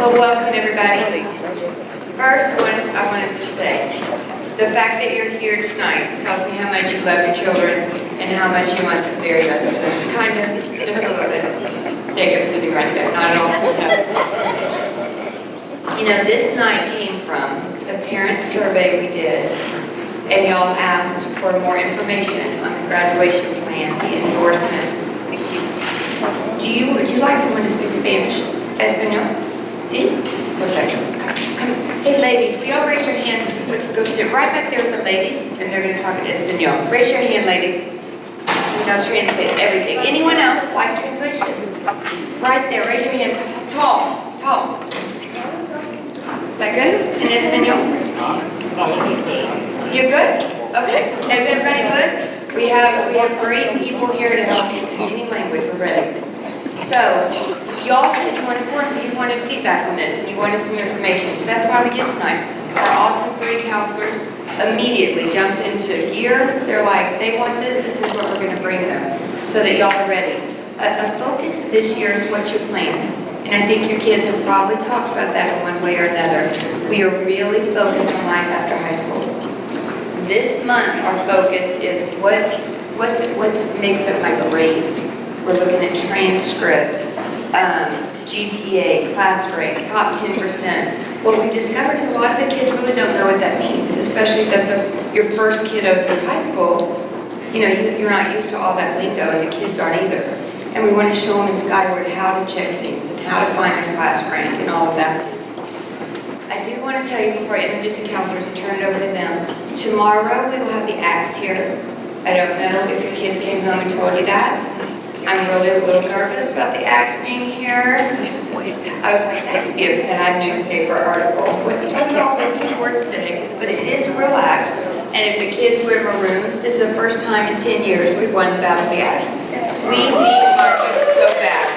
Well, welcome everybody. First, I wanted to say, the fact that you're here tonight tells me how much you love your children and how much you want the very best for them. Kind of, just a little bit. Jacob's sitting right there, not at all. No. You know, this night came from the parent survey we did, and y'all asked for more information on the graduation plan, the endorsement. Would you like someone to speak Spanish? Espanol? See? Perfect. Come. Hey ladies, will y'all raise your hand? Go sit right back there with the ladies, and they're going to talk in Espanol. Raise your hand, ladies. And I'll translate everything. Anyone else like translation? Right there, raise your hand. Tall. Is that good? In Espanol? You're good? Okay. Is everybody good? We have great people here to help you in any language. We're ready. So, y'all said you wanted feedback on this and you wanted some information. So that's why we did tonight. Our awesome 3 counselors immediately jumped into gear. They're like, they want this is what we're going to bring them so that y'all are ready. A focus this year is what's your plan. And I think your kids have probably talked about that in one way or another. We are really focused on life after high school. This month, our focus is what makes up my grade. We're looking at transcripts, GPA, class grade, top 10%. What we've discovered is a lot of the kids really don't know what that means, especially because your first kiddo through high school, you know, you're not used to all that lingo, and the kids aren't either. And we want to show them in Skyward how to check things and how to find their class rank and all of that. I do want to tell you before I introduce the counselors and turn it over to them, tomorrow we will have the ACTS here. I don't know if your kids came home and told you that. I'm really a little nervous about the ACTS being here. I was like, that could be a bad newspaper article. What's talking about business for today? But it is a real ACTS. And if the kids wear maroon, this is the first time in 10 years we've won the battle of the ACTS. We need Marcus so bad.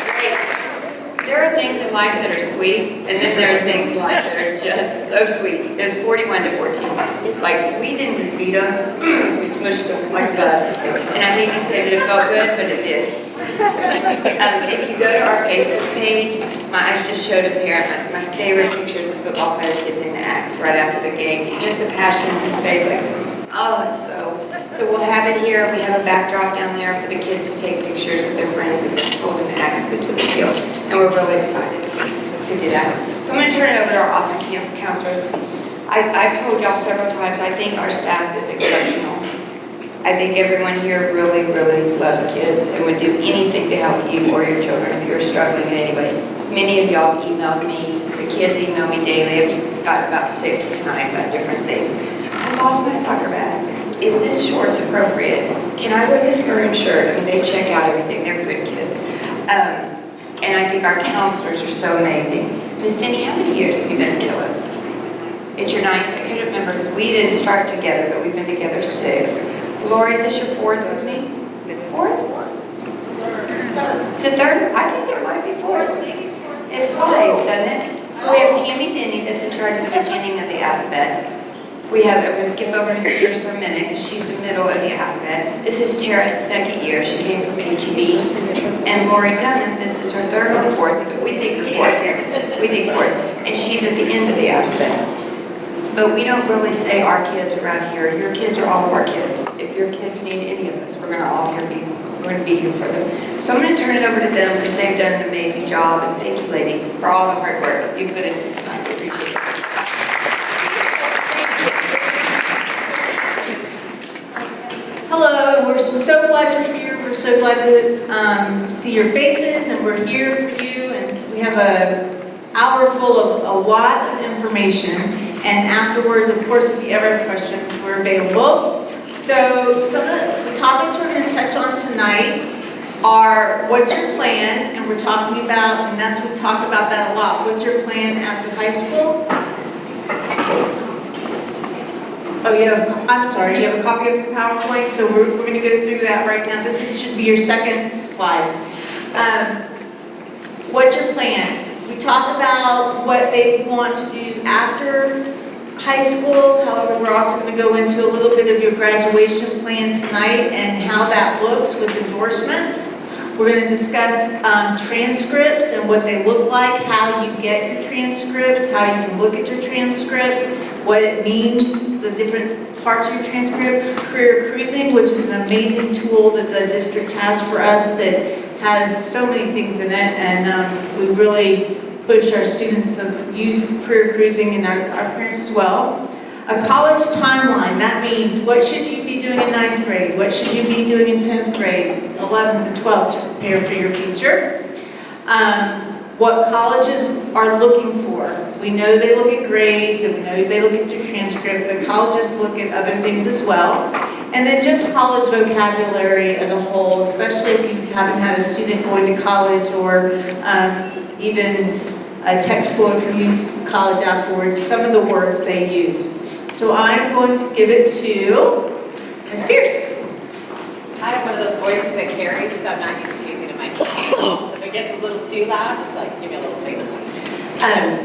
Great. There are things in life that are sweet, and then there are things in life that are just so sweet. There's 41-14. Like, we didn't just beat them, we smushed them like that. And I hate to say that it felt good, but it did. If you go to our Facebook page, my eyes just showed up here. My favorite picture is the football player kissing the axe right after the game. Just the passion in his face, like, oh, it's so we'll have it here. We have a backdrop down there for the kids to take pictures with their friends and holding the axe. It's a big deal. And we're really excited to do that. So I'm going to turn it over to our awesome counselors. I've told y'all several times, I think our staff is exceptional. I think everyone here really, really loves kids and would do anything to help you or your children if you're struggling in any way. Many of y'all emailed me. The kids email me daily. I've got about 6 tonight about different things. I lost my soccer bag. Is this shorts appropriate? Can I wear this maroon shirt? I mean, they check out everything. They're good kids. And I think our counselors are so amazing. Miss Denny, how many years have you been a killer? It's your 9th? I couldn't remember because we didn't start together, but we've been together 6. Lori, is this your 4th with me? 4th? Is it 3rd? I think it might be 4th. It flies, doesn't it? So we have Tammy Denny that's in charge of the beginning of the alphabet. I'm going to skip over to Spears for a minute because she's the middle of the alphabet. This is Tara's 2nd year. She came from HEB. And Lori Dunham, this is her 3rd or 4th, but we think the 4th. We think 4th. And she's at the end of the alphabet. But we don't really say our kids around here. Your kids are all of our kids. If your kids need any of us, we're going to be here for them. So I'm going to turn it over to them because they've done an amazing job. And thank you, ladies, for all the hard work you put into tonight. We appreciate it. Hello, we're so glad you're here. We're so glad to see your faces, and we're here for you. And we have an hour full of a lot of information. And afterwards, of course, if you ever have questions, we're available. So some of the topics we're going to touch on tonight are what's your plan, and we're talking about, and we talk about that a lot. What's your plan after high school? Oh, you have a copy of your PowerPoint, so we're going to go through that right now. Should be your 2nd slide. What's your plan? We talk about what they want to do after high school. However, we're also going to go into a little bit of your graduation plan tonight and how that looks with endorsements. We're going to discuss transcripts and what they look like, how you get your transcript, how you can look at your transcript, what it means, the different parts of your transcript. Career Cruising, which is an amazing tool that the district has for us that has so many things in it, and we really push our students to use Career Cruising and our parents as well. A college timeline, that means what should you be doing in 9th grade? What should you be doing in 10th grade, 11th and 12th to prepare for your future? What colleges are looking for. We know they look at grades and we know they look at your transcript, but colleges look at other things as well. And then just college vocabulary as a whole, especially if you haven't had a student going to college or even a tech school if you use college afterwards, some of the words they use. So I'm going to give it to Ms. Pierce. I have one of those voices that carries, so I'm not used to using a microphone. So if it gets a little too loud, just like give me a little signal.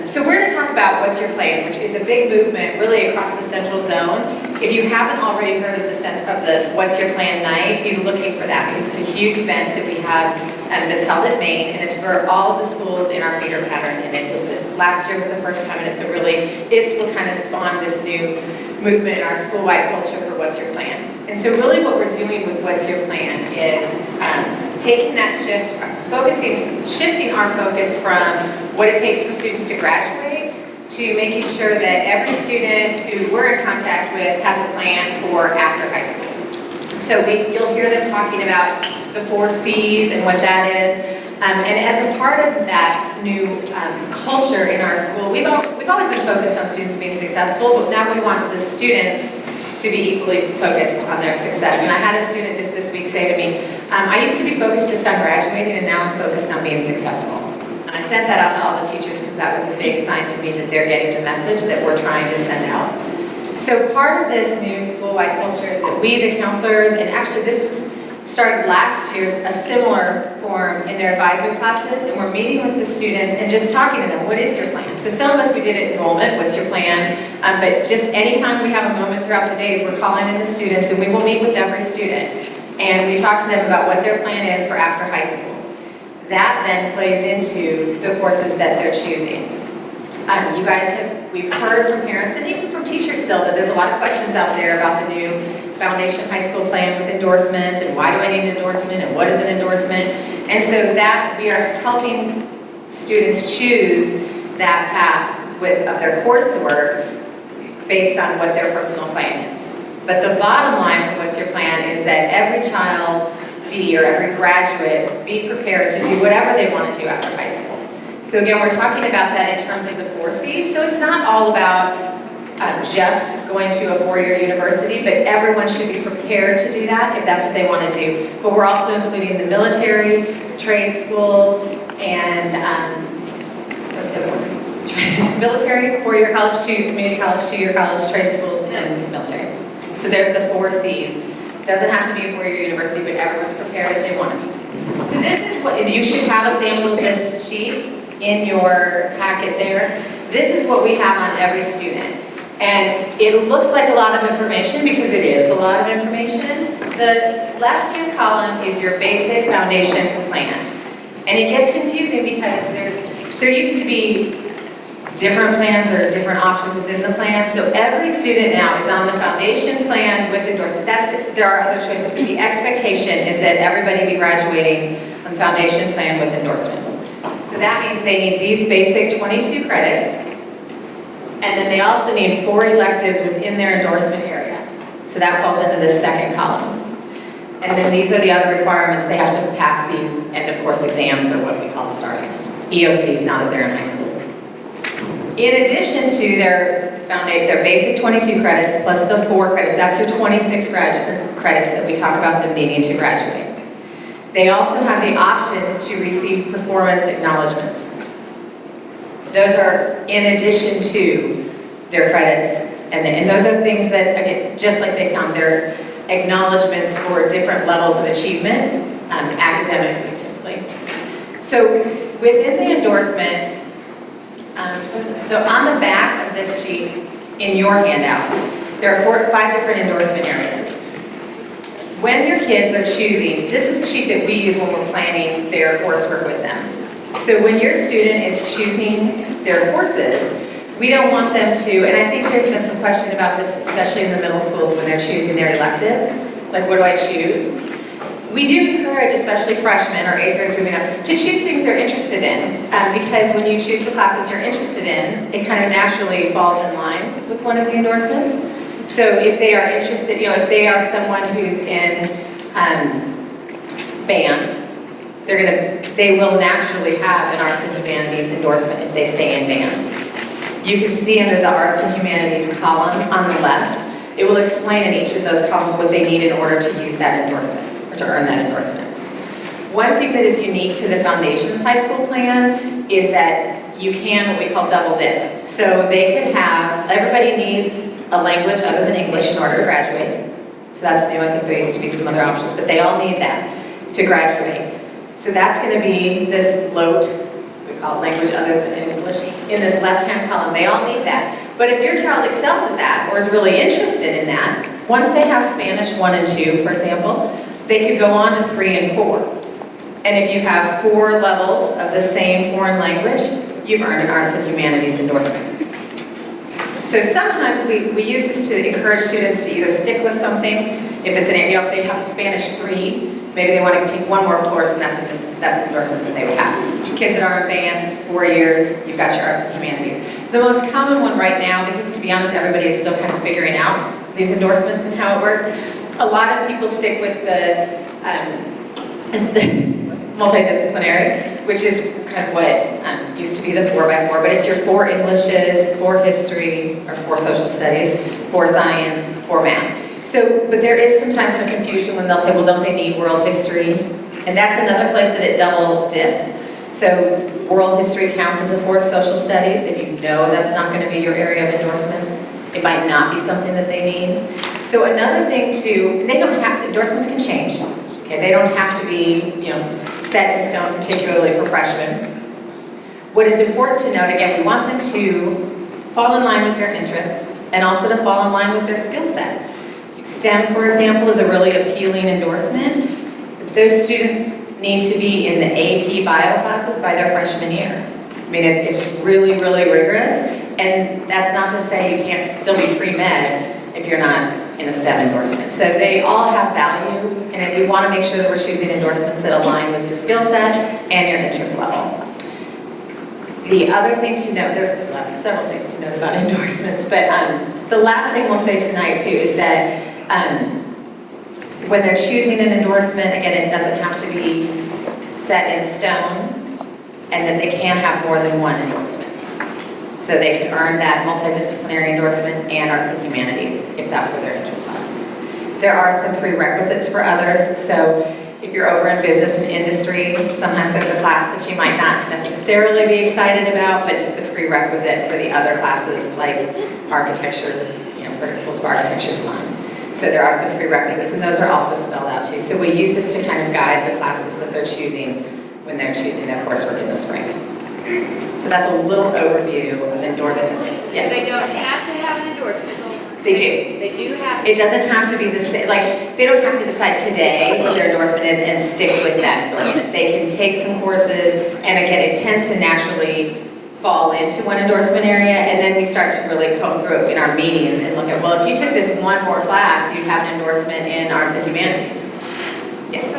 So we're going to talk about What's Your Plan, which is a big movement really across the Central Zone. If you haven't already heard of the What's Your Plan night, be looking for that because it's a huge event that we have that's held at Maine, and it's for all of the schools in our feeder pattern. And last year was the first time, and it's what kind of spawned this new movement in our school-wide culture for What's Your Plan. And so really what we're doing with What's Your Plan is taking that shift, shifting our focus from what it takes for students to graduate to making sure that every student who we're in contact with has a plan for after high school. So you'll hear them talking about the 4 C's and what that is. And as a part of that new culture in our school, we've always been focused on students being successful, but now we want the students to be equally focused on their success. And I had a student just this week say to me, I used to be focused just on graduating, and now I'm focused on being successful. And I sent that out to all the teachers because that was a big sign to me that they're getting the message that we're trying to send out. So part of this new school-wide culture is that we, the counselors, and actually this was started last year, a similar form in their advisory classes, and we're meeting with the students and just talking to them, what is your plan? So some of us, we did it enrollment, what's your plan? But just anytime we have a moment throughout the days, we're calling in the students, and we will meet with every student. And we talk to them about what their plan is for after high school. That then plays into the courses that they're choosing. We've heard from parents and even from teachers still that there's a lot of questions out there about the new Foundation High School plan with endorsements and why do I need an endorsement and what is an endorsement? And so that we are helping students choose that path of their coursework based on what their personal plan is. But the bottom line for What's Your Plan is that every child or every graduate be prepared to do whatever they want to do after high school. So again, we're talking about that in terms of the 4 C's. So it's not all about just going to a 4-year university, but everyone should be prepared to do that if that's what they want to do. But we're also including the military, trade schools, and what's the other one? Military, 4-year college, community college, 2-year college, trade schools, and military. So there's the 4 C's. Doesn't have to be a 4-year university, but everyone's prepared if they want to be. So this is what, you should have a sample of this sheet in your packet there. This is what we have on every student. And it looks like a lot of information because it is a lot of information. The left-hand column is your basic foundation plan. And it gets confusing because there used to be different plans or different options within the plan. So every student now is on the foundation plan with endorsement. There are other choices, but the expectation is that everybody be graduating on the foundation plan with endorsement. So that means they need these basic 22 credits. And then they also need 4 electives within their endorsement area. So that falls into the second column. And then these are the other requirements. They have to pass these end of course exams, or what we call the STAR test. EOCs now that they're in high school. In addition to their basic 22 credits plus the 4 credits, that's your 26 credits that we talk about them needing to graduate. They also have the option to receive performance acknowledgements. Those are in addition to their credits, and those are things that, again, just like they sound, they're acknowledgements for different levels of achievement, academically typically. So within the endorsement, so on the back of this sheet in your handout, there are 5 different endorsement areas. when your kids are choosing, this is the sheet that we use when we're planning their coursework with them. So when your student is choosing their courses, we don't want them to, and I think there's been some question about this, especially in the middle schools when they're choosing their electives, like what do I choose? We do encourage, especially freshmen or eighth graders moving up, to choose things they're interested in, because when you choose the classes you're interested in, it kind of naturally falls in line with one of the endorsements. So if they are interested, if they are someone who's in band, they will naturally have an arts and humanities endorsement if they stay in band. You can see under the arts and humanities column on the left, it will explain in each of those columns what they need in order to use that endorsement, or to earn that endorsement. One thing that is unique to the Foundations High School plan is that you can what we call double dip. So they could have, everybody needs a language other than English in order to graduate. So that's new, I think there used to be some other options, but they all need that to graduate. So that's going to be this LOTE, we call it language other than English, in this left-hand column. They all need that. But if your child excels at that or is really interested in that, once they have Spanish 1 and 2, for example, they could go on to 3 and 4. And if you have 4 levels of the same foreign language, you've earned an arts and humanities endorsement. So sometimes we use this to encourage students to either stick with something, if it's an area, if they have Spanish 3, maybe they want to take one more course and that's an endorsement that they would have. Kids that are in band, 4 years, you've got your arts and humanities. The most common one right now, because to be honest, everybody is still kind of figuring out these endorsements and how it works. A lot of people stick with the multidisciplinary, which is kind of what used to be the 4x4, but it's your 4 Englishes, 4 history, or 4 social studies, 4 science, 4 math. So, but there is sometimes some confusion when they'll say, well, don't they need world history? And that's another place that it double dips. So world history counts as a 4th social studies. If you know that's not going to be your area of endorsement, it might not be something that they need. So another thing too, they don't have, endorsements can change. Okay, they don't have to be, set in stone, particularly for freshmen. What is important to note, again, we want them to fall in line with their interests and also to fall in line with their skill set. STEM, for example, is a really appealing endorsement. Those students need to be in the AP bio classes by their freshman year. I mean, it's really, really rigorous, and that's not to say you can't still be pre-med if you're not in a STEM endorsement. So they all have value, and we want to make sure that we're choosing endorsements that align with your skill set and your interest level. The other thing to note, there's several things to note about endorsements, but the last thing we'll say tonight too is that when they're choosing an endorsement, again, it doesn't have to be set in stone, and that they can have more than one endorsement. So they can earn that multidisciplinary endorsement and arts and humanities, if that's where their interests are. There are some prerequisites for others, so if you're over in business and industry, sometimes there's a class that you might not necessarily be excited about, but it's the prerequisite for the other classes like architecture, principles of architecture design. So there are some prerequisites, and those are also spelled out too. So we use this to kind of guide the classes that they're choosing when they're choosing their coursework in the spring. So that's a little overview of endorsements. Yes? They don't have to have an endorsement. They do. They do have. It doesn't have to be the same, like, they don't have to decide today what their endorsement is and stick with that endorsement. They can take some courses, and again, it tends to naturally fall into one endorsement area, and then we start to really comb through it in our meetings and look at, well, if you took this one more class, you'd have an endorsement in arts and humanities. Yes?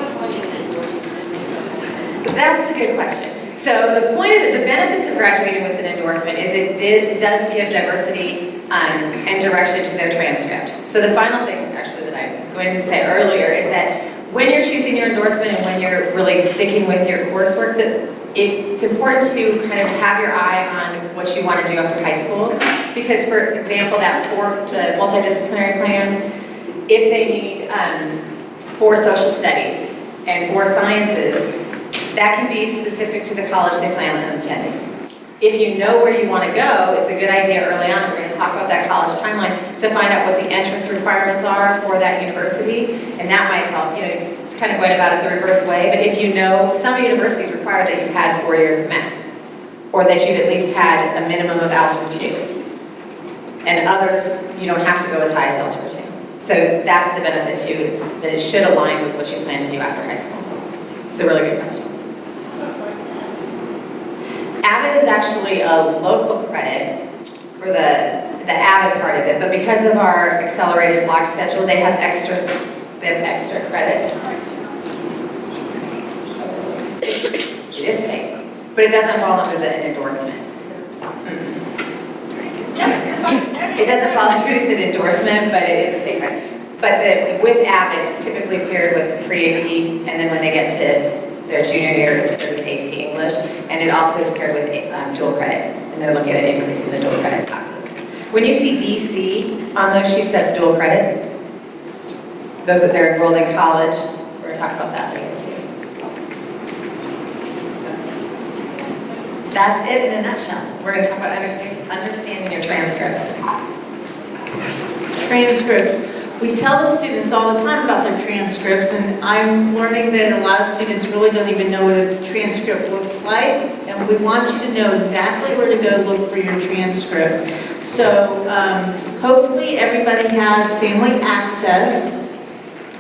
That's a good question. So the point of the benefits of graduating with an endorsement is it does give diversity and direction to their transcript. So the final thing, actually, that I was going to say earlier is that when you're choosing your endorsement and when you're really sticking with your coursework, that it's important to kind of have your eye on what you want to do after high school. Because, for example, the multidisciplinary plan, if they need 4 social studies and 4 sciences, that can be specific to the college they plan on attending. If you know where you want to go, it's a good idea early on, we're going to talk about that college timeline, to find out what the entrance requirements are for that university, and that might help. It's kind of going about it the reverse way, but if you know, some universities require that you've had 4 years of math, or that you've at least had a minimum of Algebra 2. And others, you don't have to go as high as Algebra 2. So that's the benefit too, is that it should align with what you plan to do after high school. It's a really good question. Avid is actually a local credit for the Avid part of it, but because of our accelerated block schedule, they have extra credit. It is state, but it doesn't fall under the endorsement. It doesn't fall underneath an endorsement, but it is a state credit. But with Avid, it's typically paired with pre-AP, and then when they get to their junior year, it's paired with AP English, and it also is paired with dual credit, and they're looking at increasing the dual credit classes. When you see DC on those sheets, that's dual credit. Those that they're enrolled in college, we're gonna talk about that later too. That's it in a nutshell. We're gonna talk about understanding your transcripts. Transcripts. We tell the students all the time about their transcripts, and I'm learning that a lot of students really don't even know what a transcript looks like, and we want you to know exactly where to go look for your transcript. So hopefully everybody has family access,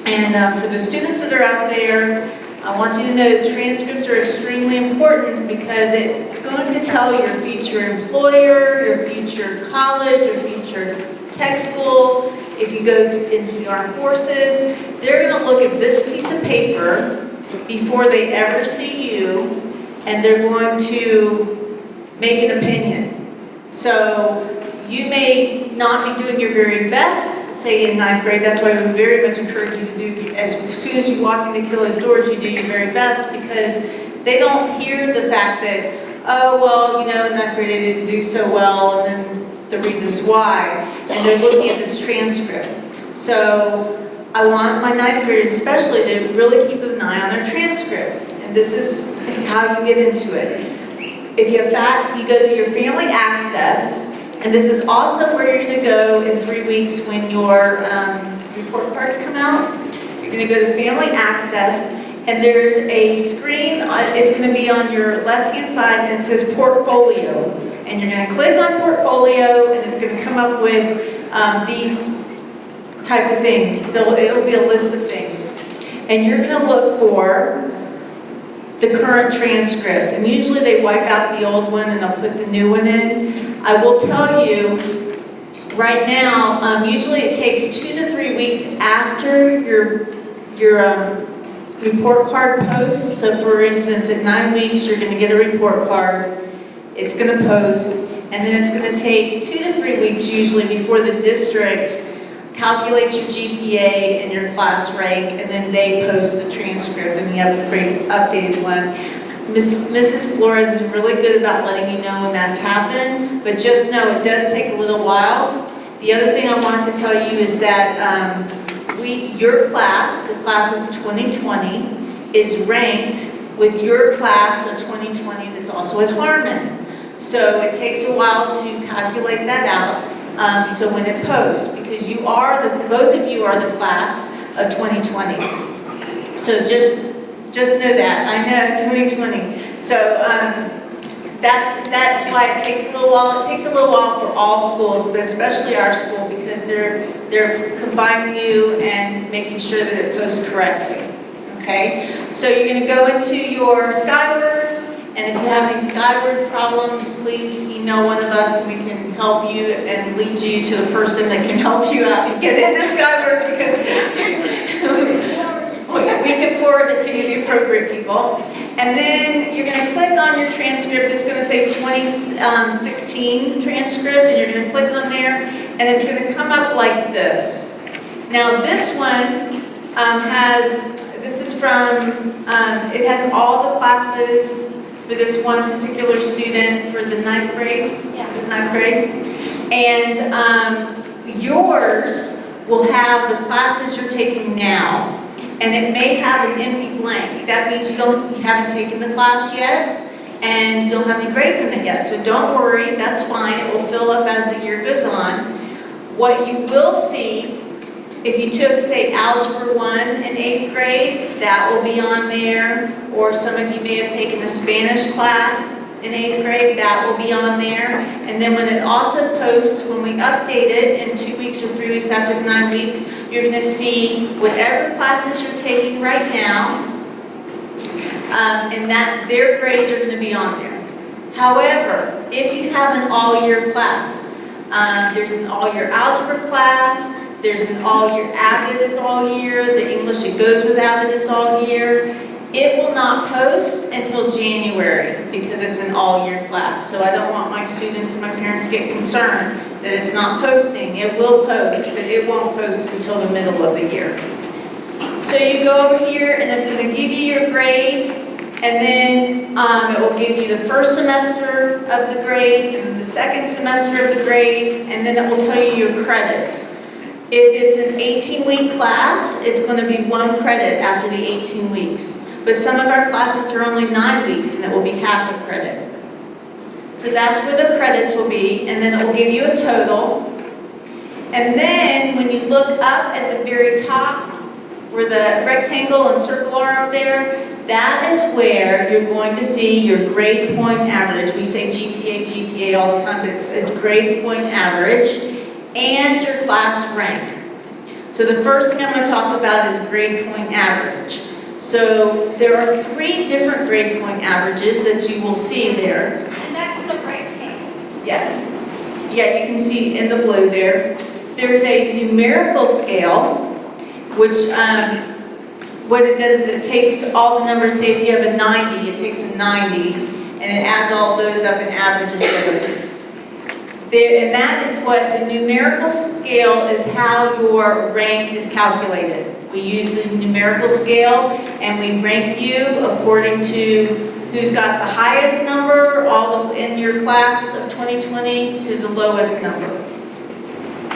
and for the students that are out there, I want you to know that transcripts are extremely important because it's going to tell your future employer, your future college, your future tech school. If you go into the armed forces, they're going to look at this piece of paper before they ever see you, and they're going to make an opinion. So you may not be doing your very best, say in 9th grade. That's why we very much encourage you to do, as soon as you walk into Achilles' doors, you do your very best, because they don't hear the fact that, oh, well, you know, in 9th grade they didn't do so well, and then the reasons why, and they're looking at this transcript. So I want my 9th graders especially to really keep an eye on their transcript, and this is how you get into it. If you have that, you go to your family access, and this is also where you're going to go in 3 weeks when your report cards come out. You're going to go to family access, and there's a screen, it's going to be on your left-hand side, and it says portfolio. And you're going to click on portfolio, and it's going to come up with these type of things. It'll be a list of things. And you're going to look for the current transcript. And usually they wipe out the old one and they'll put the new one in. I will tell you, right now, usually it takes 2 to 3 weeks after your report card post. So for instance, at 9 weeks, you're going to get a report card. It's going to post, and then it's going to take 2 to 3 weeks usually before the district calculates your GPA and your class rank, and then they post the transcript and the updated one. Mrs. Flores is really good about letting you know when that's happened, but just know it does take a little while. The other thing I wanted to tell you is that your class, the class of 2020, is ranked with your class of 2020 that's also at Harmon. So it takes a while to calculate that out. So when it posts, because both of you are the class of 2020. So just know that. I know 2020. So that's why it takes a little while. It takes a little while for all schools, but especially our school, because they're combining you and making sure that it posts correctly. Okay? So you're going to go into your Skyward, and if you have any Skyward problems, please email one of us and we can help you and lead you to the person that can help you out and get into Skyward, because we can forward it to you, the appropriate people. And then you're going to click on your transcript. It's going to say 2016 transcript, and you're going to click on there, and it's going to come up like this. Now this one this is from, it has all the classes for this one particular student for the 9th grade. Yeah. The 9th grade. And yours will have the classes you're taking now. And it may have an empty blank. That means you haven't taken the class yet, and you don't have any grades in it yet. So don't worry, that's fine. It will fill up as the year goes on. What you will see, if you took, say, Algebra 1 in 8th grade, that will be on there. Or some of you may have taken a Spanish class in 8th grade, that will be on there. And then when it also posts, when we update it in 2 weeks or 3 weeks after the 9 weeks, you're gonna see whatever classes you're taking right now, and that their grades are gonna be on there. However, if you have an all-year class, there's an all-year algebra class, there's an all-year AVID is all year, the English that goes with AVID is all year. It will not post until January because it's an all-year class. So I don't want my students and my parents to get concerned that it's not posting. It will post, but it won't post until the middle of the year. So you go over here and it's going to give you your grades, and then it will give you the first semester of the grade and the second semester of the grade, and then it will tell you your credits. If it's an 18-week class, it's going to be 1 credit after the 18 weeks. But some of our classes are only 9 weeks, and it will be half a credit. So that's where the credits will be, and then it will give you a total. And then when you look up at the very top, where the rectangle and circle are up there, that is where you're going to see your grade point average. We say GPA all the time, but it's a grade point average, and your class rank. So the first thing I'm going to talk about is grade point average. So there are 3 different grade point averages that you will see there. And that's the rectangle. Yes. Yeah, you can see in the blue there. There's a numerical scale, which what it does is it takes all the numbers, say if you have a 90, it takes a 90, and it adds all those up and averages those. And that is what the numerical scale is, how your rank is calculated. We use the numerical scale and we rank you according to who's got the highest number in your class of 2020 to the lowest number.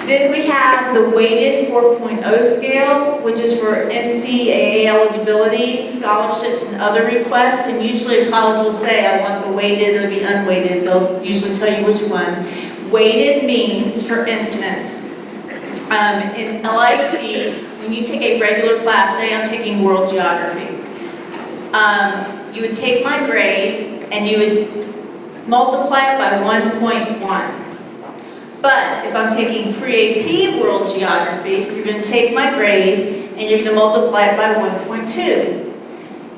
Then we have the weighted 4.0 scale, which is for NCAA eligibility, scholarships, and other requests. And usually a college will say, I want the weighted or the unweighted. They'll usually tell you which one. Weighted means, for instance, in LIC, when you take a regular class, say I'm taking world geography, you would take my grade and you would multiply it by 1.1. But if I'm taking pre-AP world geography, you're going to take my grade and you're going to multiply it by 1.2.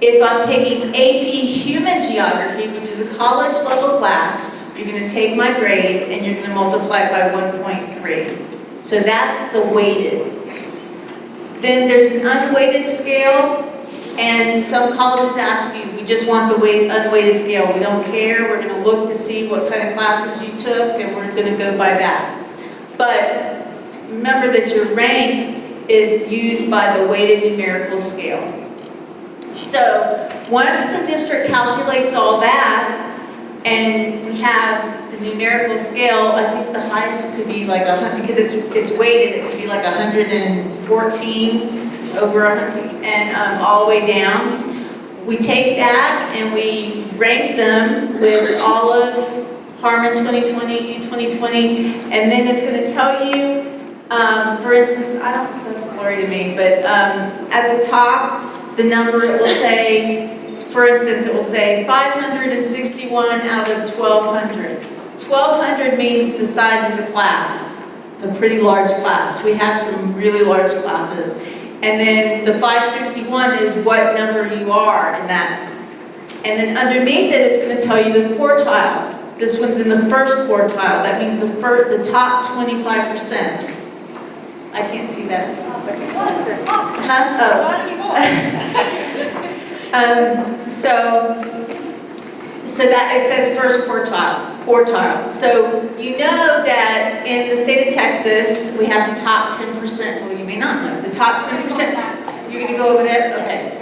If I'm taking AP human geography, which is a college level class, you're going to take my grade and you're going to multiply it by 1.3. So that's the weighted. Then there's an unweighted scale, and some colleges ask you, we just want the unweighted scale. We don't care. We're going to look to see what kind of classes you took, and we're going to go by that. But remember that your rank is used by the weighted numerical scale. So once the district calculates all that, and we have the numerical scale, I think the highest could be like 100, because it's weighted, it could be like 114, over 100, and all the way down. We take that and we rank them with Olive, Harmon 2020, U 2020, and then it's going to tell you, for instance, I don't know if that's blurry to me, but at the top, the number it will say, for instance, it will say 561 out of 1,200. 1,200 means the size of the class. It's a pretty large class. We have some really large classes. And then the 561 is what number you are in that. And then underneath it, it's going to tell you the quartile. This one's in the first quartile. That means the top 25%. I can't see that. So that it says first quartile. So you know that in the state of Texas, we have the top 10%. Well, you may not know. The top 10%, you're going to go over there? Okay.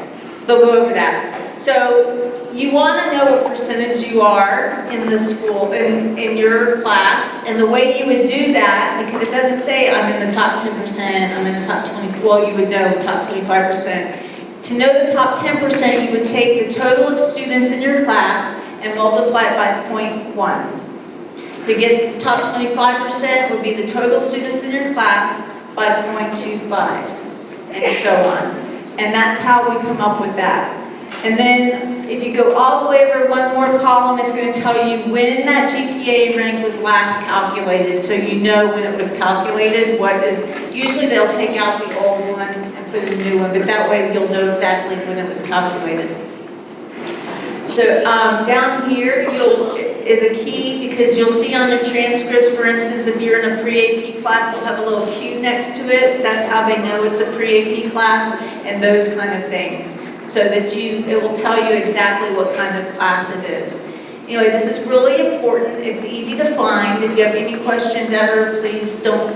They'll go over that. So you want to know what percentage you are in the school, in your class, and the way you would do that, because it doesn't say I'm in the top 10%, I'm in the top 20%, well, you would know the top 25%. To know the top 10%, you would take the total of students in your class and multiply it by 0.1. To get the top 25% would be the total students in your class by 0.25, and so on. And that's how we come up with that. And then if you go all the way over one more column, it's going to tell you when that GPA rank was last calculated, so you know when it was calculated, usually they'll take out the old one and put in a new one, but that way you'll know exactly when it was calculated. So down here is a key, because you'll see on the transcripts, for instance, if you're in a pre-AP class, they'll have a little Q next to it. That's how they know it's a pre-AP class, and those kind of things. So that it will tell you exactly what kind of class it is. Anyway, this is really important. It's easy to find. If you have any questions ever, please don't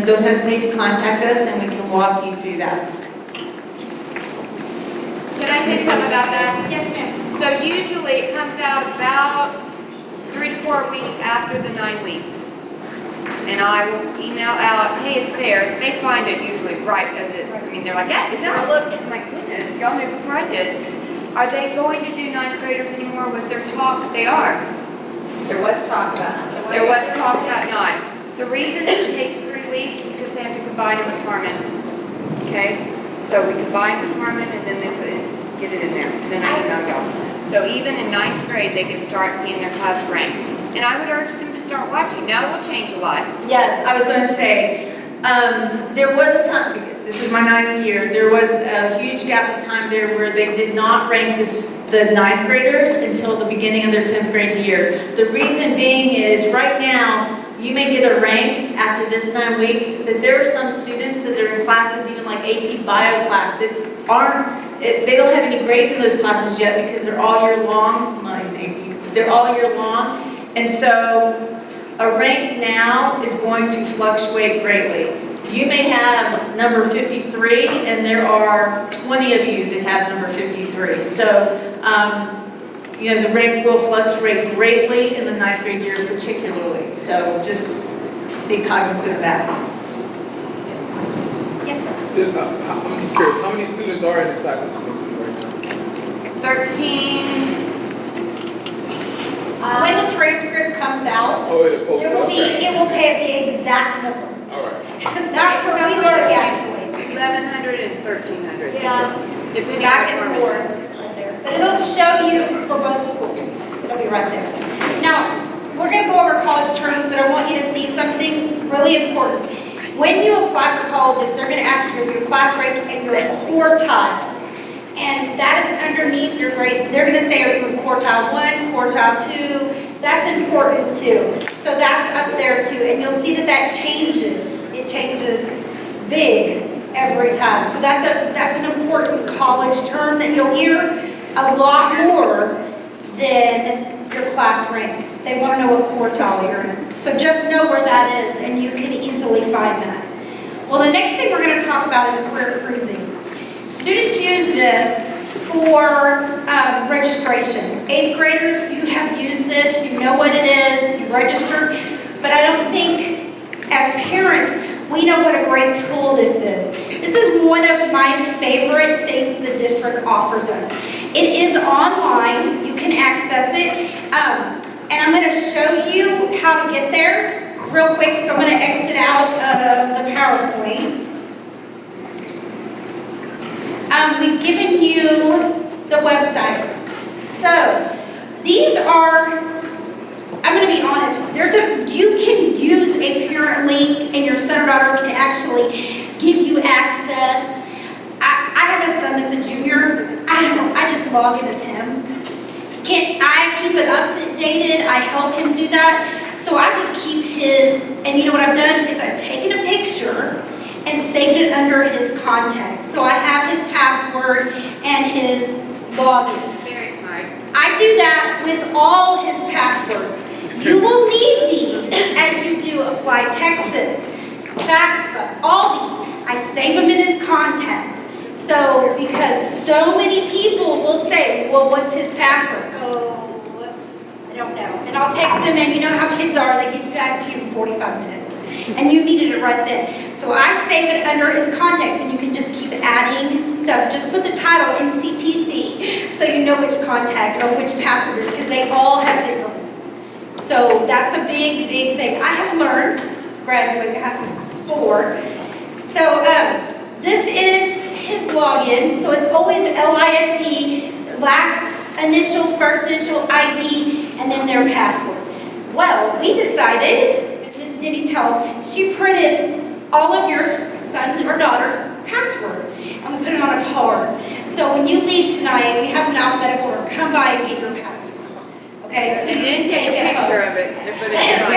hesitate to contact us, and we can walk you through that. Can I say something about that? Yes, ma'am. So usually it comes out about 3 to 4 weeks after the 9 weeks. And I will email out, hey, it's there. They find it usually right as they're like, yeah, it's out, look. I'm like, goodness, y'all knew before I did. Are they going to do 9th graders anymore? Was there talk? They are. There was talk about it. There was talk about 9. The reason it takes 3 weeks is because they have to combine it with Harmon. Okay? So we combine with Harmon, and then they get it in there. Then I email y'all. So even in 9th grade, they can start seeing their class rank. And I would urge them to start watching. Now it will change a lot. Yes, I was going to say, there was a time, this is my 9th year, there was a huge gap of time there where they did not rank the 9th graders until the beginning of their 10th grade year. The reason being is right now, you may get a rank after this 9 weeks, but there are some students that are in classes, even like AP Bio class, that they don't have any grades in those classes yet because they're all year long, not even AP, they're all year long. And so a rank now is going to fluctuate greatly. You may have number 53, and there are 20 of you that have number 53. So, the rank will fluctuate greatly in the 9th grade year particularly. So just be cognizant of that. Yes, sir. I'm just curious, how many students are in the class at 22 right now? 13. When the transcript comes out, Oh, it'll post there will be, okay. it will pay the exact number. All right. That's what we look actually. 1,100 and 1,300. Yeah. Depending Back on and the forth right there. But it'll show you for both schools. It'll be right there. Now, we're going to go over college terms, but I want you to see something really important. When you apply for colleges, they're going to ask you your class rank and your quartile. And that is underneath your grade. They're going to say, are you in quartile 1, quartile 2? That's important too. So that's up there too. And you'll see that changes. It changes big every time. So that's an important college term that you'll hear a lot more than your class rank. They want to know what quartile you're in. So just know where that is, and you can easily find that. Well, the next thing we're going to talk about is career cruising. Students use this for registration. 8th graders, you have used this, you know what it is, you register, but I don't think as parents, we know what a great tool this is. This is one of my favorite things the district offers us. It is online, you can access it, and I'm going to show you how to get there real quick, so I'm going to exit out of the PowerPoint. We've given you the website. So these are, I'm going to be honest, you can use a parent link, and your son or daughter can actually give you access. I have a son that's a junior. I just log in as him. I keep it updated. I help him do that. So I just keep his, and you know what I've done is I've taken a picture and saved it under his contacts. So I have his password and his login. Very smart. I do that with all his passwords. You will need these as you do Apply Texas, FAFSA, all these. I save them in his contacts. So, because so many people will say, well, what's his password? So, I don't know. And I'll text them, and you know how kids are, they get back to you in 45 minutes. And you needed it right then. So I save it under his contacts, and you can just keep adding stuff. Just put the title NCTC so you know which contact or which password is, because they all have different ones. So that's a big, big thing. I have learned, graduating, I have 4. So this is his login. So it's always LISD last initial, first initial ID, and then their password. Well, we decided, with Ms. Denny's help, she printed all of your sons or daughters' password, and we put it on a card. So when you leave tonight, we have an alphabetical order, come by and get your password. Okay, so And you then can take a it home. picture of it and put it Take in. a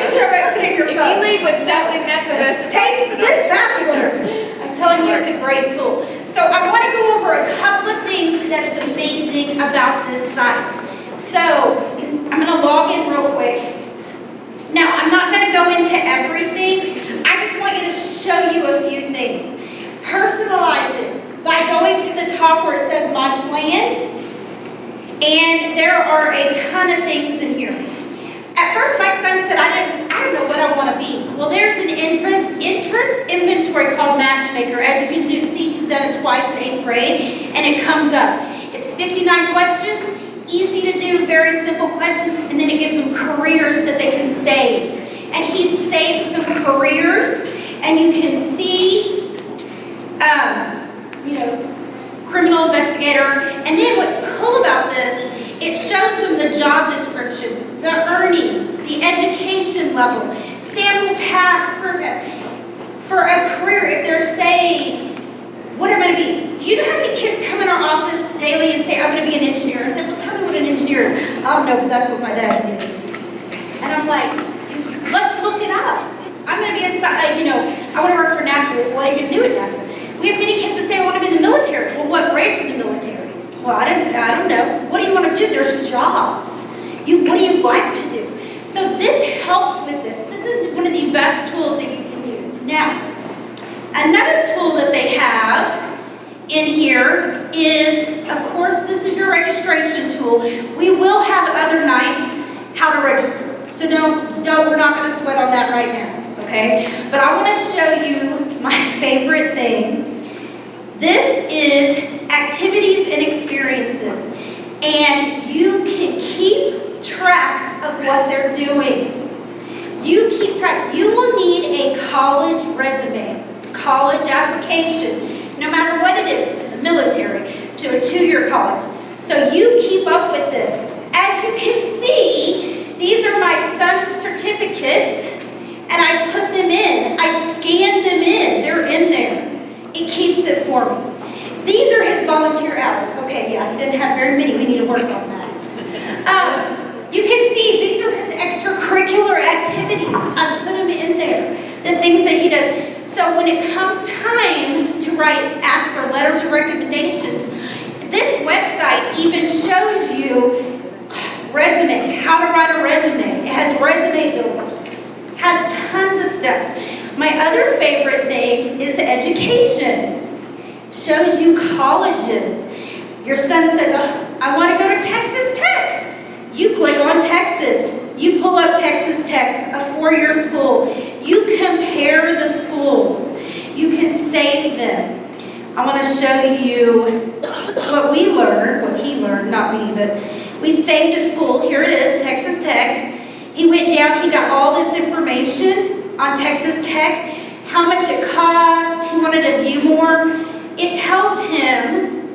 picture of it, put it in your If phone. you leave with something, that's the best advice. Take this password. I'm telling you, it's a great tool. So I want to go over a couple of things that is amazing about this site. So I'm going to log in real quick. Now, I'm not going to go into everything. I just want you to show you a few things. Personalize it by going to the top where it says My Plan. And there are a ton of things in here. At first, my son said, I don't know what I want to be. Well, there's an interest inventory called Matchmaker. As you can see, he's done it twice in 8th grade, and it comes up. It's 59 questions, easy to do, very simple questions, and then it gives them careers that they can save. And he's saved some careers, and you can see, criminal investigator. And then what's cool about this, it shows them the job description, the earnings, the education level, sample path for a career. If they're saying, what am I going to be? Do you know how many kids come in our office daily and say, I'm going to be an engineer? I said, well, tell me what an engineer is. Oh, no, but that's what my dad is. And I'm like, let's look it up. I'm going to be I want to work for NASA. What are you going to do at NASA? We have many kids that say, I want to be in the military. Well, what branch of the military? Well, I don't know. What do you want to do? There's jobs. What do you like to do? So this helps with this. This is one of the best tools that you can use. Now, another tool that they have in here is, of course, this is your registration tool. We will have other nights how to register. So we're not going to sweat on that right now, okay? But I want to show you my favorite thing. This is activities and experiences, and you can keep track of what they're doing. You keep track. You will need a college resume, college application, no matter what it is, to the military, to a 2-year college. So you keep up with this. As you can see, these are my son's certificates, and I put them in. I scanned them in. They're in there. It keeps it for me. These are his volunteer hours. Okay, yeah, he didn't have very many. We need to work on that. You can see these are his extracurricular activities. I put them in there, the things that he does. So when it comes time to ask for letters of recommendations, this website even shows you resume, how to write a resume. It has resume builder, has tons of stuff. My other favorite thing is the education. Shows you colleges. Your son says, oh, I want to go to Texas Tech. You click on Texas. You pull up Texas Tech, a 4-year school. You compare the schools. You can save them. I want to show you what we learned, what he learned, not me, but we saved a school. Here it is, Texas Tech. He went down, he got all this information on Texas Tech, how much it cost, he wanted to view more. It tells him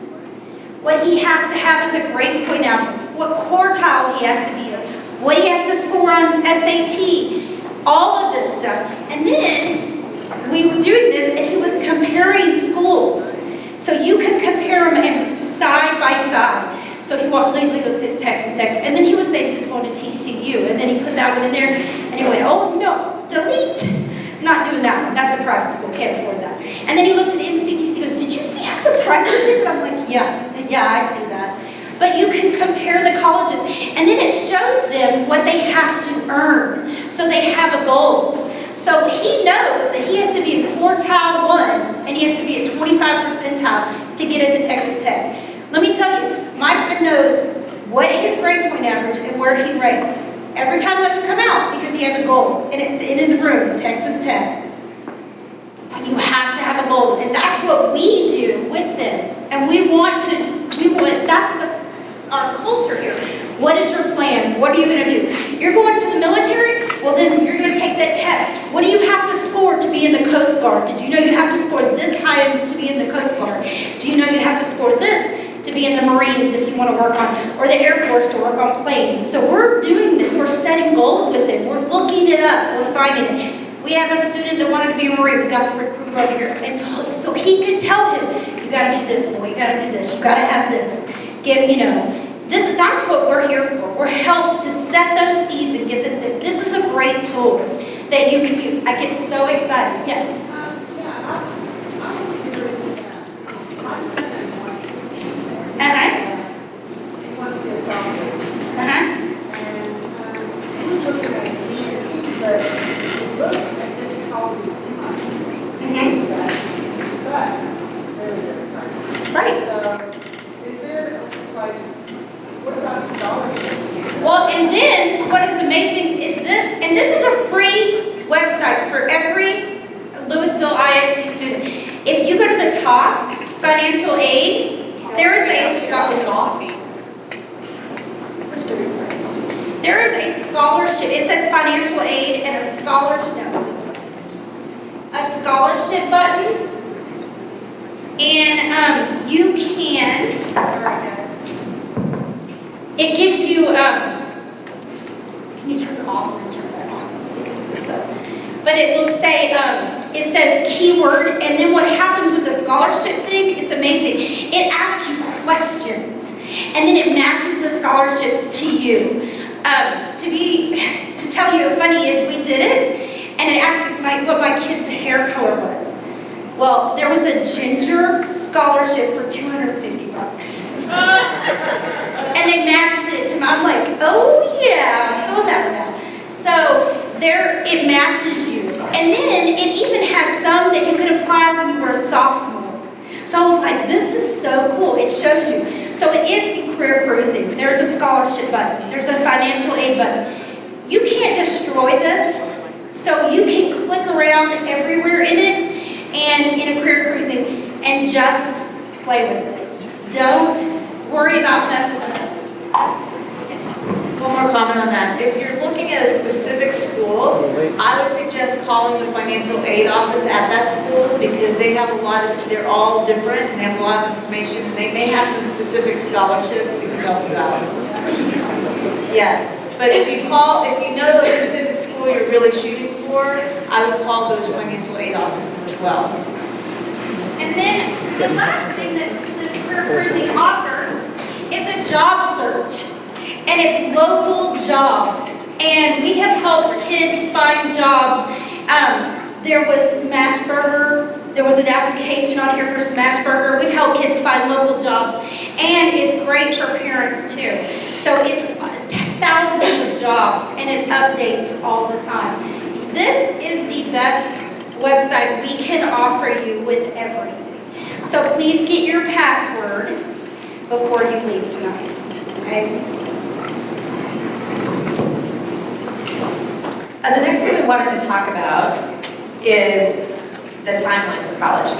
what he has to have as a grade point average, what quartile he has to be in, what he has to score on SAT, all of this stuff. And then we were doing this and he was comparing schools. So you could compare them side by side. So he looked at Texas Tech, and then he was saying he was going to TCU, and then he put that one in there, and he went, oh no, delete. Not doing that one, that's a private school, can't afford that. And then he looked at NCTC, he goes, did you see how the prices are? And I'm like, yeah, I see that. But you can compare the colleges, and then it shows them what they have to earn. So they have a goal. So he knows that he has to be a quartile 1, and he has to be a 25 percentile to get into Texas Tech. Let me tell you, my son knows what his grade point average and where he ranks. Every time those come out, because he has a goal, and it's in his room, Texas Tech. You have to have a goal, and that's what we do with this. And that's our culture here. What is your plan? What are you going to do? You're going to the military? Well, then you're going to take that test. What do you have to score to be in the Coast Guard? Did you know you have to score this high to be in the Coast Guard? Do you know you have to score this to be in the Marines if you want to work on, or the Air Force to work on planes. So we're doing this, we're setting goals with it, we're looking it up, we're finding it. We have a student that wanted to be a Marine, we got the recruiter over here, and so he could tell him, you gotta do this, boy, you gotta do this, you gotta have this. That's what we're here for. We're helped to set those seeds and get this in. This is a great tool that you can use. I get so excited, yes. Right. Is there, like, what about scholarships? Well, and then what is amazing is this, and this is a free website for every Louisville ISD student. If you go to the top, financial aid, there is a scholarship. It says financial aid and a scholarship. No, a scholarship button. And you can, sorry guys, it gives you, can you turn it off and turn that on? But it will say, it says keyword, and then what happens with the scholarship thing, it's amazing. It asks you questions, and then it matches the scholarships to you. To tell you, funny is we did it, and it asked what my kid's hair color was. Well, there was a ginger scholarship for $250. And they matched it to I'm like, oh yeah, fill that one out. So there, it matches you. And then it even had some that you could apply when you were a sophomore. So I was like, this is so cool. It shows you. So it is in career cruising. There's a scholarship button. There's a financial aid button. You can't destroy this. So you can click around everywhere in it. And in a career cruising, and just play with it. Don't worry about messing with it. One more comment on that. If you're looking at a specific school, I would suggest calling the financial aid office at that school because they have a lot of, they're all different and they have a lot of information. They may have some specific scholarships that can help you out. Yes, but if you know a specific school you're really shooting for, I would call those financial aid offices as well. And then the last thing that this career cruising offers is a job search. And it's local jobs. And we have helped kids find jobs. There was Smashburger. There was an application on here for Smashburger. We've helped kids find local jobs. And it's great for parents too. So it's thousands of jobs and it updates all the time. This is the best website we can offer you with everything. So please get your password before you leave tonight, okay? The next thing we wanted to talk about is the timeline for college.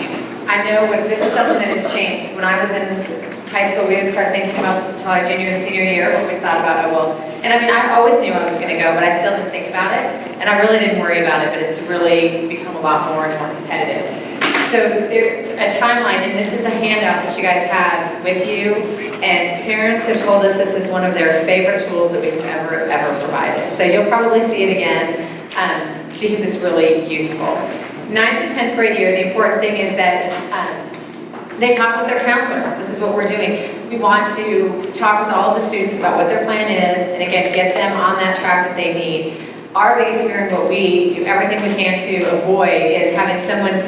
I know this is something that has changed. When I was in high school, we didn't start thinking about this until our junior and senior year, but we thought about it, and I mean, I always knew I was going to go, but I still didn't think about it, and I really didn't worry about it, but it's really become a lot more and more competitive. So there's a timeline, and this is a handout that you guys had with you, and parents have told us this is one of their favorite tools that we've ever provided. So you'll probably see it again because it's really useful. 9th and 10th grade year, the important thing is that they talk with their counselor. This is what we're doing. We want to talk with all of the students about what their plan is, and again, get them on that track that they need. Our biggest fear and what we do everything we can to avoid is having someone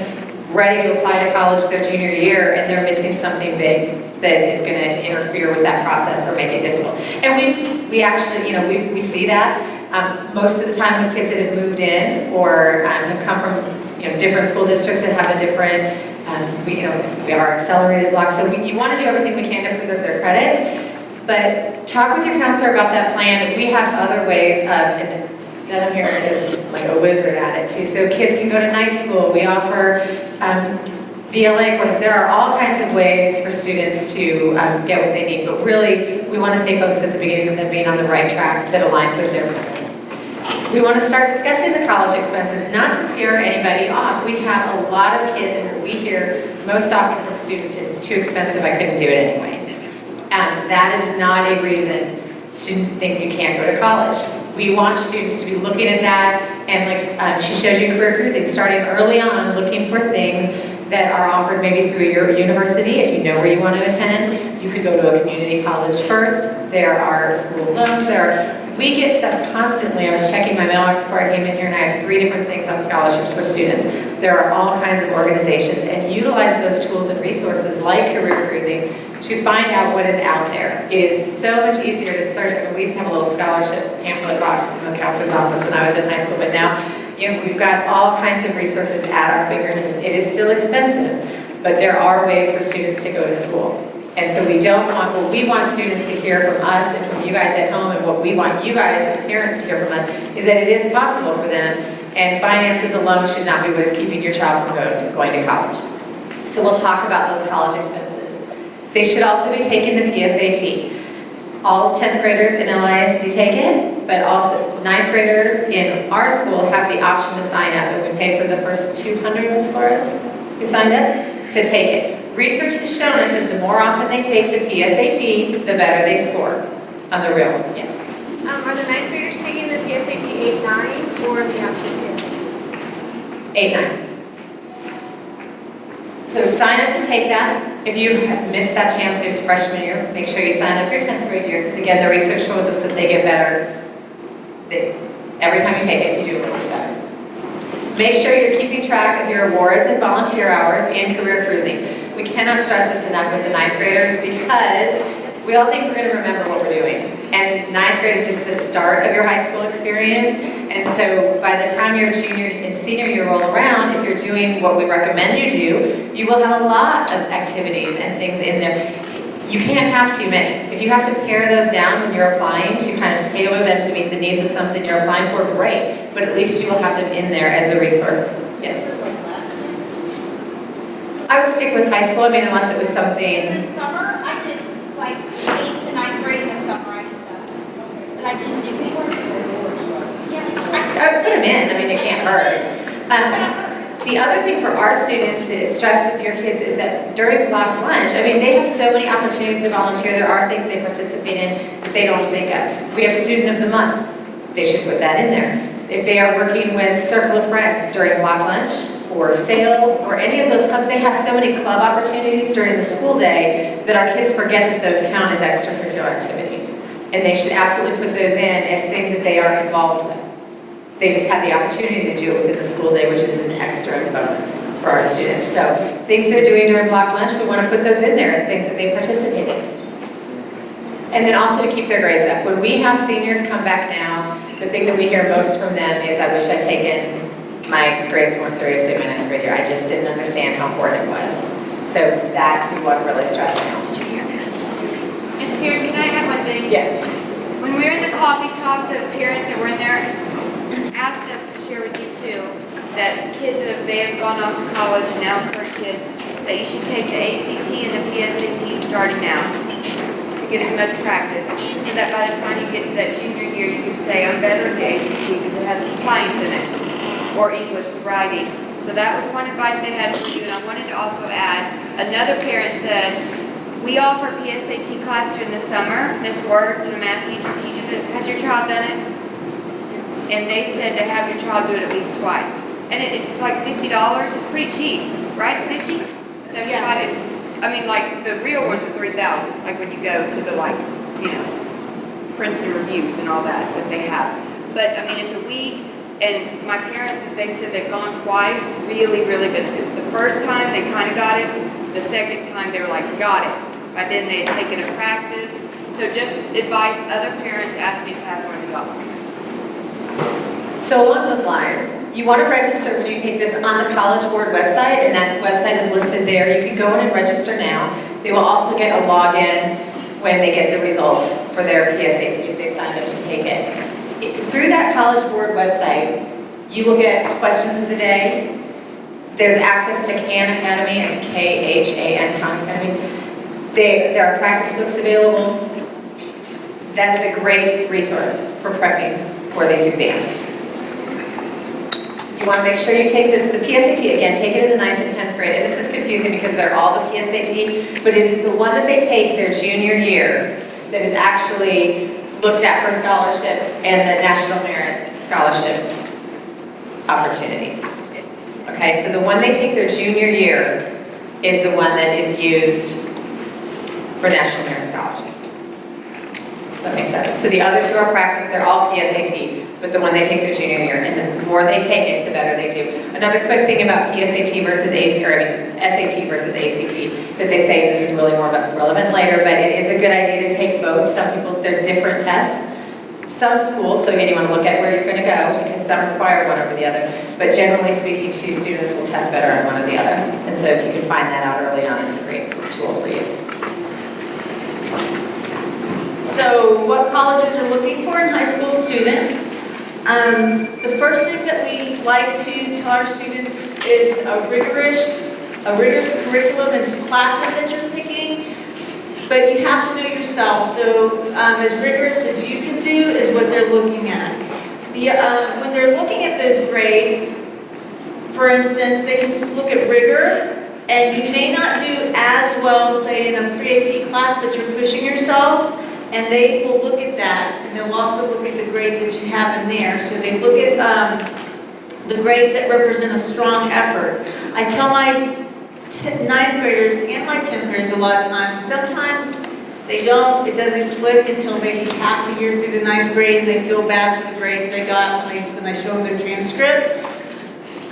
ready to apply to college their junior year and they're missing something big that is going to interfere with that process or make it difficult. And we actually, we see that. Most of the time the kids that have moved in or have come from, different school districts that have a different, we are accelerated block. So you want to do everything we can to preserve their credits, but talk with your counselor about that plan. We have other ways of, and Denham here is like a wizard at it too. So kids can go to night school. We offer VLA courses. There are all kinds of ways for students to get what they need, but really we want to stay focused at the beginning of them being on the right track that aligns with their plan. We want to start discussing the college expenses, not to scare anybody off. We have a lot of kids, and what we hear most often from students is it's too expensive, I couldn't do it anyway. That is not a reason to think you can't go to college. We want students to be looking at that, and like she showed you career cruising, starting early on, looking for things that are offered maybe through your university, if you know where you want to attend. You could go to a community college first. There are school loans. We get stuff constantly. I was checking my mailbox before I came in here, and I had 3 different things on scholarships for students. There are all kinds of organizations, and utilize those tools and resources like career cruising to find out what is out there. It is so much easier to search. I mean, we used to have a little scholarship pamphlet box in the counselor's office when I was in high school, but now, we've got all kinds of resources at our fingertips. It is still expensive, but there are ways for students to go to school. And so what we want students to hear from us and from you guys at home, and what we want you guys as parents to hear from us, is that it is possible for them, and finances alone should not be what is keeping your child from going to college. So we'll talk about those college expenses. They should also be taking the PSAT. All 10th graders in LISD take it, but also 9th graders in our school have the option to sign up, and we pay for the first 200 Ms. Flores who signed up to take it. Research has shown us that the more often they take the PSAT, the better they score on the real. Yeah. Are the 9th graders taking the PSAT 8-9 or the actual PSAT? 8-9. So sign up to take that. If you have missed that chance this freshman year, make sure you sign up your 10th grade year, because again, the research shows us that they get better. Every time you take it, you do a little bit better. Make sure you're keeping track of your awards and volunteer hours and career cruising. We cannot stress this enough with the 9th graders, because we all think we're going to remember what we're doing. And 9th grade is just the start of your high school experience. And so by the time your junior and senior year roll around, if you're doing what we recommend you do, you will have a lot of activities and things in there. You can't have too many. If you have to pare those down when you're applying to kind of tailor them to meet the needs of something you're applying for, great. But at least you will have them in there as a resource. Yes. I would stick with high school, I mean, unless it was something. In the summer, I did like 8th to 9th grade in the summer, I did that. But I didn't do it. I would put them in, I mean, it can't hurt. The other thing for our students to stress with your kids is that during block lunch, I mean, they have so many opportunities to volunteer. There are things they participate in that they don't think of. We have Student of the Month. They should put that in there. If they are working with Circle of Friends during block lunch, or SAIL, or any of those clubs, they have so many club opportunities during the school day that our kids forget that those count as extracurricular activities. And they should absolutely put those in as things that they are involved with. They just have the opportunity to do it within the school day, which is an extra bonus for our students. So things they're doing during block lunch, we want to put those in there as things that they participate in. And then also to keep their grades up. When we have seniors come back now, the thing that we hear most from them is, I wish I'd taken my grades more seriously my 9th grade year. I just didn't understand how important it was. So that we want to really stress now. Ms. Pierce, can I add one thing? Yes. When we were in the coffee talk, the parents that were in there asked us to share with you too, that kids, if they have gone off to college and now current kids, that you should take the ACT and the PSAT starting now to get as much practice, so that by the time you get to that junior year, you can say, I'm better at the ACT because it has some science in it, or English with writing. So that was one advice they had for you, and I wanted to also add, another parent said, we offer PSAT class during the summer. Miss Words and a math teacher teaches it. Has your child done it? And they said to have your child do it at least twice. And it's like $50. It's pretty cheap, right? 50? 75? It's, I mean, like the real ones are 3,000. Like when you go to the Princeton reviews and all that they have. But I mean, it's a week. And my parents, they said they've gone twice, really, really benefited. The first time they kind of got it. The second time they were like, got it. By then they had taken a practice. So just advise other parents, ask me to pass on to y'all. So along those lines, you want to register when you take this on the College Board website, and that website is listed there. You can go in and register now. They will also get a login when they get the results for their PSAT if they signed up to take it. Through that College Board website, you will get questions of the day. There's access to Khan Academy, it's K-H-A-N, Khan Academy. There are practice books available. That is a great resource for prepping for these exams. You want to make sure you take the PSAT, again, take it in the 9th and 10th grade, and this is confusing because they're all the PSAT, but it is the one that they take their junior year that is actually looked at for scholarships and the National Merit Scholarship opportunities. Okay, so the one they take their junior year is the one that is used for National Merit Scholarships. Does that make sense? So the other two are practice, they're all PSAT, but the one they take their junior year, and the more they take it, the better they do. Another quick thing about PSAT versus SAT versus ACT, that they say, this is really more relevant later, but it is a good idea to take both. Some people, they're different tests. Some schools, so again, you want to look at where you're going to go, because some require one over the other, but generally speaking, 2 students will test better on one or the other. And so if you can find that out early on, it's a great tool for you. So what colleges are looking for in high school students? The first thing that we like to tell our students is a rigorous curriculum and classes that you're picking, but you have to know yourself. So as rigorous as you can do is what they're looking at. When they're looking at those grades, for instance, they can look at rigor, and you may not do as well, say, in a pre-AP class, but you're pushing yourself. And they will look at that, and they'll also look at the grades that you have in there. So they look at the grades that represent a strong effort. I tell my 9th graders and my 10th graders a lot of times, sometimes they don't, it doesn't click until maybe half the year through the 9th grade, and they feel bad for the grades they got when I show them their transcript.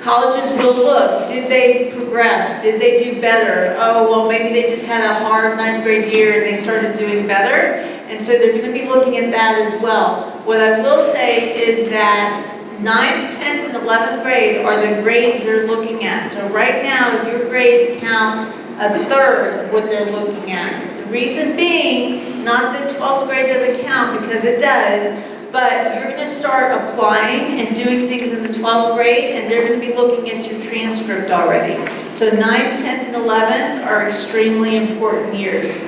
Colleges will look, did they progress? Did they do better? Oh, well, maybe they just had a hard 9th grade year and they started doing better. And so they're going to be looking at that as well. What I will say is that 9th, 10th, and 11th grade are the grades they're looking at. So right now, your grades count a third of what they're looking at. The reason being, not that 12th grade doesn't count, because it does, but you're going to start applying and doing things in the 12th grade, and they're going to be looking at your transcript already. So 9th, 10th, and 11th are extremely important years.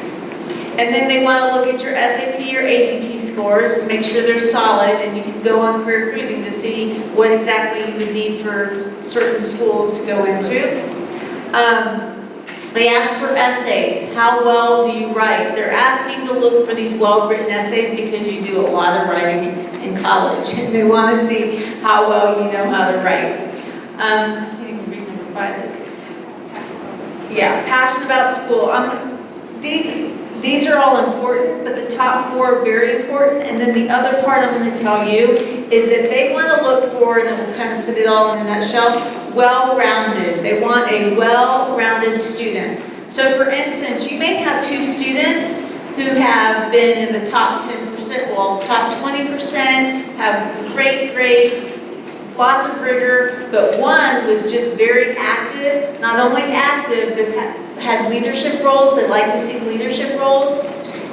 And then they want to look at your SAT or ACT scores and make sure they're solid, and you can go on Career Cruising to see what exactly you would need for certain schools to go into. They ask for essays. How well do you write? They're asking to look for these well-written essays because you do a lot of writing in college, and they want to see how well you know how to write. I can't even read number 5. Yeah, passionate about school. These are all important, but the top 4 are very important. And then the other part I'm going to tell you is that they want to look for, and we'll kind of put it all in a nutshell, well-rounded. They want a well-rounded student. So for instance, you may have 2 students who have been in the top 10%, well, top 20%, have great grades, lots of rigor, but one was just very active, not only active, but had leadership roles. They like to see leadership roles,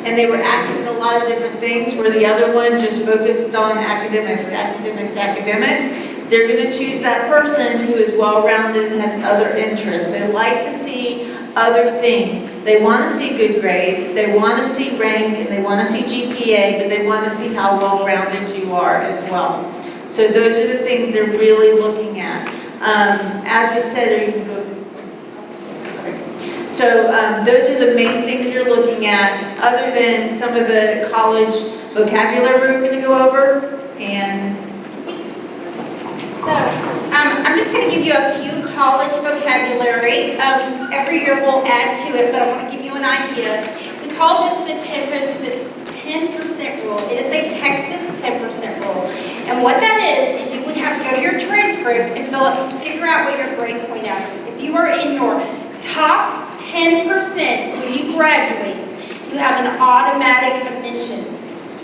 and they were active in a lot of different things, where the other one just focused on academics. They're going to choose that person who is well-rounded and has other interests. They like to see other things. They want to see good grades, they want to see rank, and they want to see GPA, but they want to see how well-rounded you are as well. So those are the things they're really looking at. As we said, you can go. So those are the main things they're looking at, other than some of the college vocabulary we're going to go over. And So, I'm just going to give you a few college vocabulary. Every year we'll add to it, but I want to give you an idea. We call this the 10% rule. It is a Texas 10% rule. And what that is you would have to go to your transcript and figure out what your grade point average is. If you are in your top 10% when you graduate, you have an automatic admissions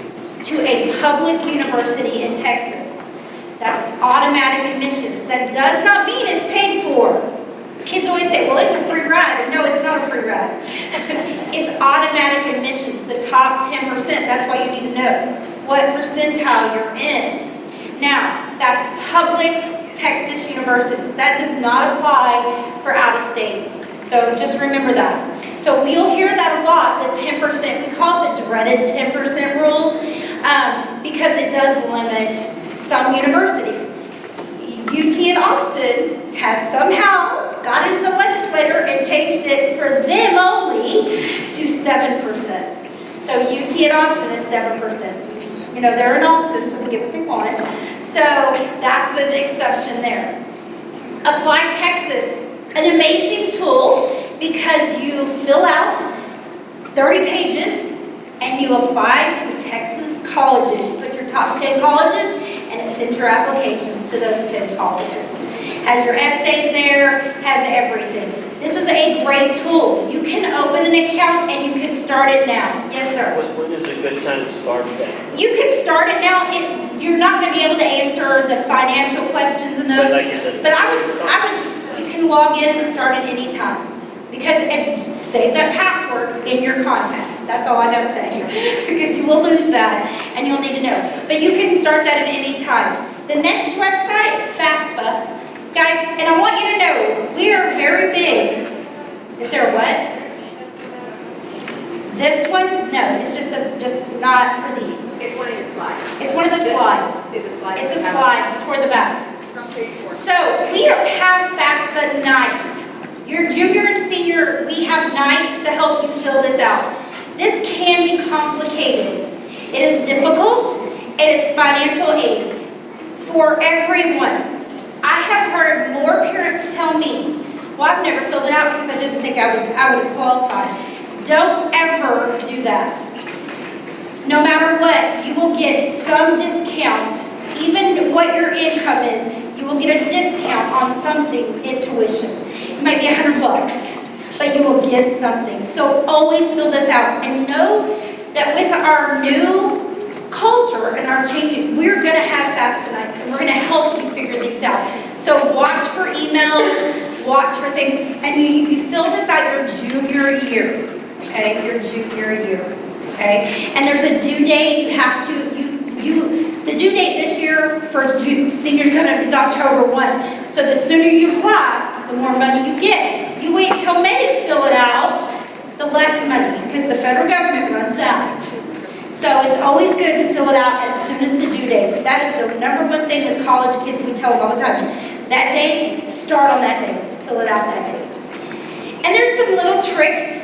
to a public university in Texas. That's automatic admissions. That does not mean it's paid for. Kids always say, well, it's a free ride. No, it's not a free ride. It's automatic admissions, the top 10%. That's why you need to know what percentile you're in. Now, that's public Texas universities. That does not apply for out-of-state. So just remember that. So you'll hear that a lot, the 10%. We call it the dreaded 10% rule because it does limit some universities. UT in Austin has somehow got into the legislature and changed it for them only to 7%. So UT in Austin is 7%. You know, they're in Austin, so they get what they want. So that's an exception there. Apply Texas, an amazing tool because you fill out 30 pages and you apply to Texas colleges. You put your top 10 colleges and it sends your applications to those 10 colleges. Has your essays there, has everything. This is a great tool. You can open an account and you can start it now. Yes, sir. When is a good time to start that? You can start it now. You're not going to be able to answer the financial questions and those. But you can log in and start at any time. Because and save that password in your contacts. That's all I gotta say. Because you will lose that and you'll need to know. But you can start that at any time. The next website, FAFSA. Guys, and I want you to know, we are very big. Is there a what? This one? No, it's just not for these. It's one of your slides. It's one of the slides. It's a slide. It's a slide toward the back. So we have FAFSA nights. Your junior and senior, we have nights to help you fill this out. This can be complicated. It is difficult. It is financial aid for everyone. I have heard more parents tell me, well, I've never filled it out because I didn't think I would qualify. Don't ever do that. No matter what, you will get some discount. Even what your income is, you will get a discount on something in tuition. It might be $100, but you will get something. So always fill this out and know that with our new culture and our changing, we're going to have FAFSA night and we're going to help you figure these out. So watch for emails, watch for things, and you fill this out your junior year, okay? Your junior year, okay? And there's a due date. You have to, the due date this year for seniors coming up is October 1. So the sooner you apply, the more money you get. You wait till May to fill it out, the less money, because the federal government runs out. So it's always good to fill it out as soon as the due date. That is the number one thing with college kids we tell them all the time. That date, start on that date, fill it out that date. And there's some little tricks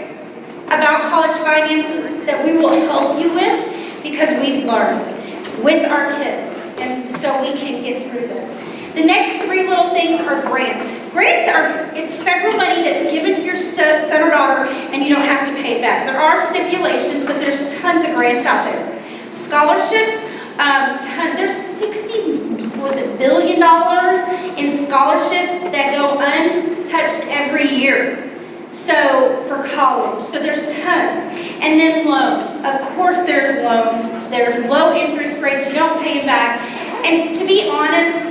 about college finances that we will help you with because we've learned with our kids. And so we can get through this. The next three little things are grants. Grants it's federal money that's given to your son or daughter and you don't have to pay it back. There are stipulations, but there's tons of grants out there. Scholarships, there's $60 billion in scholarships that go untouched every year. So for college, so there's tons. And then loans. Of course there's loans. There's low interest rates. You don't pay it back. And to be honest,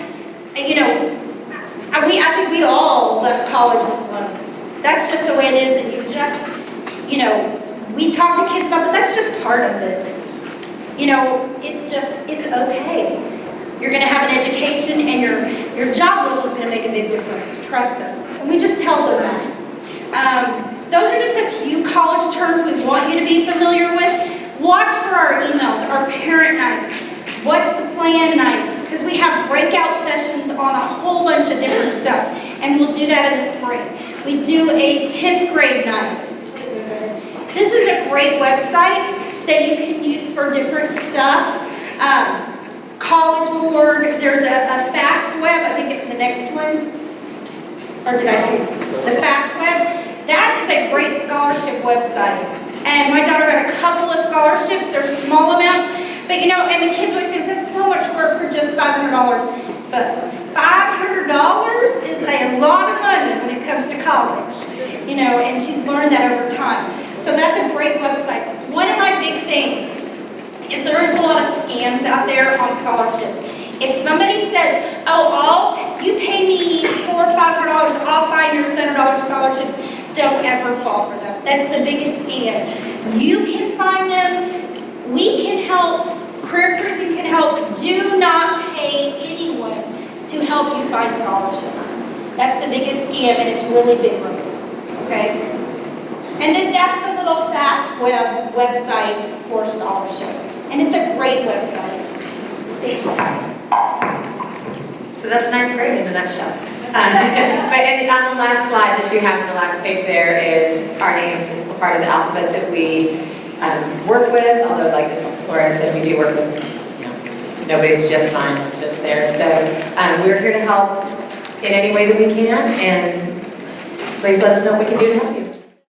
you know, I think we all left college with loans. That's just the way it is, and you just, you know, we talk to kids about that. That's just part of it. You know, it's okay. You're going to have an education, and your job level is going to make a big difference. Trust us. And we just tell them that. Those are just a few college terms we want you to be familiar with. Watch for our emails, our parent nights. What's the plan nights? Because we have breakout sessions on a whole bunch of different stuff. And we'll do that in the spring. We do a 10th grade night. This is a great website that you can use for different stuff. College Board, there's a FastWeb, I think it's the next one. Or did I do the FastWeb? That is a great scholarship website. And my daughter got a couple of scholarships. They're small amounts. But you know, and the kids always say, that's so much work for just $500. But $500 is a lot of money when it comes to college. You know, and she's learned that over time. So that's a great website. One of my big things is there is a lot of scams out there on scholarships. If somebody says, oh, you pay me $400 or $500, I'll find your $700 scholarships, don't ever fall for them. That's the biggest scam. You can find them. We can help. Career Cruising can help. Do not pay anyone to help you find scholarships. That's the biggest scam, and it's really big one. Okay? And then that's the little FastWeb website for scholarships. And it's a great website. So So that's ninth grade in a nutshell. But on the last slide that you have on the last page there is our names, part of the alphabet that we work with, although like Laura said, we do work with, nobody's just fine, just there. So we're here to help in any way that we can, and please let us know what we can do to help you.